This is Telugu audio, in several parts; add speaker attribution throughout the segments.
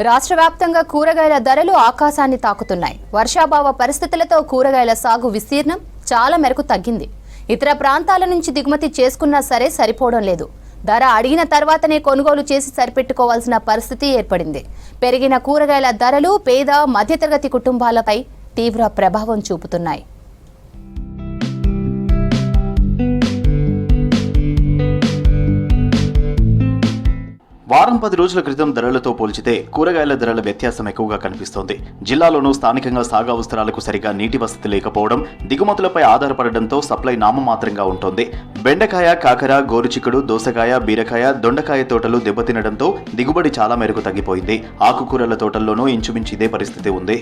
Speaker 1: రాష్ట్ర వ్యాప్తంగా కూరగాయల ధరలు ఆకాశాన్ని తాకుతున్నాయి. వర్షాభావ పరిస్థితులతో కూరగాయల సాగు విస్తీర్ణం చాలా మేరకు తగ్గింది. ఇతర ప్రాంతాల నుంచి దిగుమతి చేసుకున్నా సరే సరిపోవడం లేదు. ధర అడిగిన తర్వాతనే కొనుగోలు చేసి సరిపెట్టుకోవాల్సిన పరిస్థితి ఏర్పడింది. పెరిగిన కూరగాయల ధరలు పేద మధ్యతరగతి కుటుంబాలపై తీవ్ర ప్రభావం చూపుతున్నాయి.
Speaker 2: వారం 10 రోజుల క్రితం ధరలతో పోల్చితే కూరగాయల ధరల వ్యత్యాసం ఎక్కువగా కనిపిస్తోంది. జిల్లాలోనూ స్థానికంగా సాగు అవసరాలకు సరిగా నీటి వసతి లేకపోవడం, దిగుమతులపై ఆధారపడడంతో సప్లై నామమాత్రంగా ఉంటోంది. బెండకాయ, కాకర, గోరుచిక్కుడు, దోసకాయ, బీరకాయ, దొండకాయ తోటలు దెబ్బతినడంతో దిగుబడి చాలా మేరకు తగ్గిపోయింది. ఆకుకూరల తోటల్లోనూ ఇంచుమించు ఇదే పరిస్థితి ఉంది.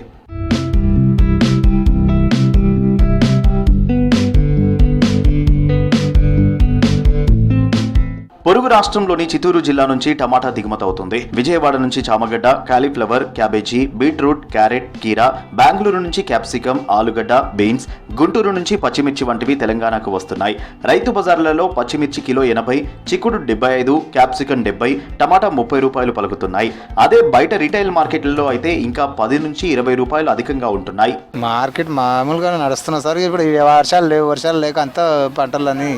Speaker 2: పొరుగు రాష్ట్రంలోని చిత్తూరు జిల్లా నుంచి టమాటా దిగుమతి అవుతుంది. విజయవాడ నుంచి చామగడ్డ, కాలీఫ్లవర్, క్యాబేజీ, బీట్రూట్, క్యారెట్, కీరా, బెంగళూరు నుంచి క్యాప్సికం, ఆలుగడ్డ, బీన్స్, గుంటూరు నుంచి పచ్చిమిర్చి వంటివి తెలంగాణకు వస్తున్నాయి. రైతు బజార్లలో పచ్చిమిర్చి కిలో 80, చిక్కుడు 75, క్యాప్సికం 70, టమాటా 30 రూపాయలు పలుకుతున్నాయి. అదే బయట రిటైల్ మార్కెట్లలో అయితే ఇంకా 10 నుంచి 20 రూపాయలు అధికంగా ఉంటున్నాయి.
Speaker 3: మార్కెట్ మామూలుగా నడుస్తున్నా సార్. ఇప్పుడు వర్షాలు లేక అంతా పంటలని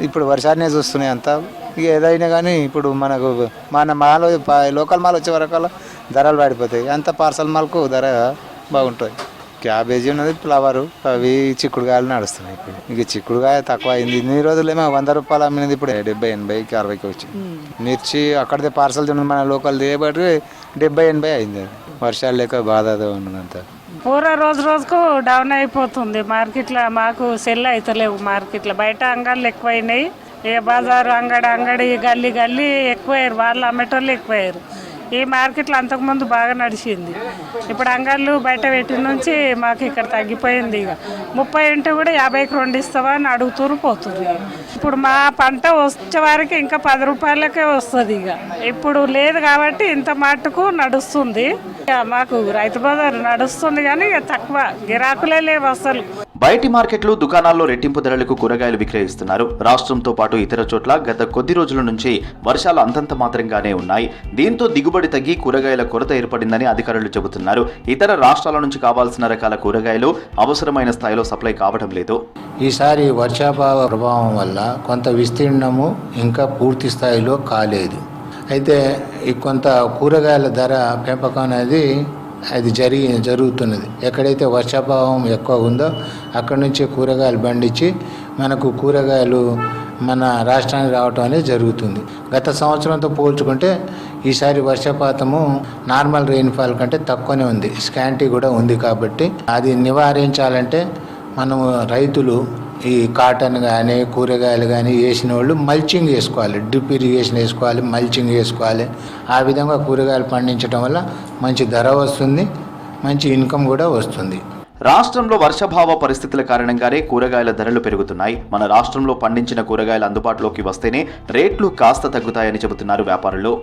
Speaker 3: ఇప్పుడు వర్షాన్నే చూస్తున్నాయి అంతా. ఇక ఏదైనా కానీ ఇప్పుడు మన మాల్ లోకల్ మాల్ వచ్చే వరకు ధరలు పడిపోతాయి. అంత పార్సల్ మాల్కు ధర బాగుంటుంది. క్యాబేజీ ఉన్నది, ఫ్లవరు, అవి చిక్కుడుకాయలు నడుస్తున్నాయి. ఇప్పుడు ఇక చిక్కుడుకాయ తక్కువ అయింది. ఇన్ని రోజులేమో 100 రూపాయలు అమ్మినది ఇప్పుడు 70, 80, 60కి వచ్చింది. మిర్చి అక్కడితే పార్సల్ తిన్నది మన లోకల్ బట్టి 70, 80 అయింది. వర్షాలు లేక బాధ ఉన్నదంతా.
Speaker 4: పూర రోజుకు డౌన్ అయిపోతుంది మార్కెట్లో. మాకు సెల్ అవుతలేవు మార్కెట్లో. బయట అంగళ్ళు ఎక్కువైనాయి. ఇక బజారు అంగడి గల్లీ ఎక్కువయ్యారు. వాళ్ళు అమ్మేటోళ్ళు ఎక్కువయ్యారు. ఈ మార్కెట్లో అంతకుముందు బాగా నడిచింది. ఇప్పుడు అంగళ్ళు బయట పెట్టిన నుంచి మాకు ఇక్కడ తగ్గిపోయింది. ఇక 30 ఉంటే కూడా 50కి 2 ఇస్తావా అని అడుగుతూరు పోతుంది. ఇప్పుడు మా పంట వచ్చే వారికి ఇంకా 10 రూపాయలకే వస్తుంది. ఇక ఇప్పుడు లేదు కాబట్టి ఇంత మట్టుకు నడుస్తుంది. మాకు రైతు బజారు నడుస్తుంది కానీ ఇక తక్కువ గిరాకులే లేవు అసలు.
Speaker 2: బయటి మార్కెట్లు, దుకాణాల్లో రెట్టింపు ధరలకు కూరగాయలు విక్రయిస్తున్నారు. రాష్ట్రంతో పాటు ఇతర చోట్ల గత కొద్ది రోజుల నుంచి వర్షాలు అంతంత మాత్రంగానే ఉన్నాయి. దీంతో దిగుబడి తగ్గి కూరగాయల కొరత ఏర్పడిందని అధికారులు చెబుతున్నారు. ఇతర రాష్ట్రాల నుంచి కావాల్సిన రకాల కూరగాయలు అవసరమైన స్థాయిలో సప్లై కావడం లేదు.
Speaker 5: ఈసారి వర్షాభావ ప్రభావం వల్ల కొంత విస్తీర్ణము ఇంకా పూర్తి స్థాయిలో కాలేదు. అయితే ఈ కొంత కూరగాయల ధర పెంపకం అనేది అది జరుగుతున్నది. ఎక్కడైతే వర్షాభావం ఎక్కువ ఉందో అక్కడి నుంచి కూరగాయలు పండించి మనకు కూరగాయలు మన రాష్ట్రానికి రావటం అనేది జరుగుతుంది. గత సంవత్సరంతో పోల్చుకుంటే ఈసారి వర్షపాతము నార్మల్ రెయిన్ఫాల్ కంటే తక్కువనే ఉంది. స్కాంటీ కూడా ఉంది. కాబట్టి అది నివారించాలంటే మనము రైతులు ఈ కాటన్ కానీ కూరగాయలు కానీ వేసిన వాళ్ళు మల్చింగ్ వేసుకోవాలి. డ్రిప్ ఇరిగేషన్ వేసుకోవాలి, మల్చింగ్ వేసుకోవాలి. ఆ విధంగా కూరగాయలు పండించడం వల్ల మంచి ధర వస్తుంది, మంచి ఇన్కమ్ కూడా వస్తుంది.
Speaker 2: రాష్ట్రంలో వర్షాభావ పరిస్థితుల కారణంగానే కూరగాయల ధరలు పెరుగుతున్నాయి. మన రాష్ట్రంలో పండించిన కూరగాయలు అందుబాటులోకి వస్తేనే రేట్లు కాస్త తగ్గుతాయని చెబుతున్నారు వ్యాపారులు.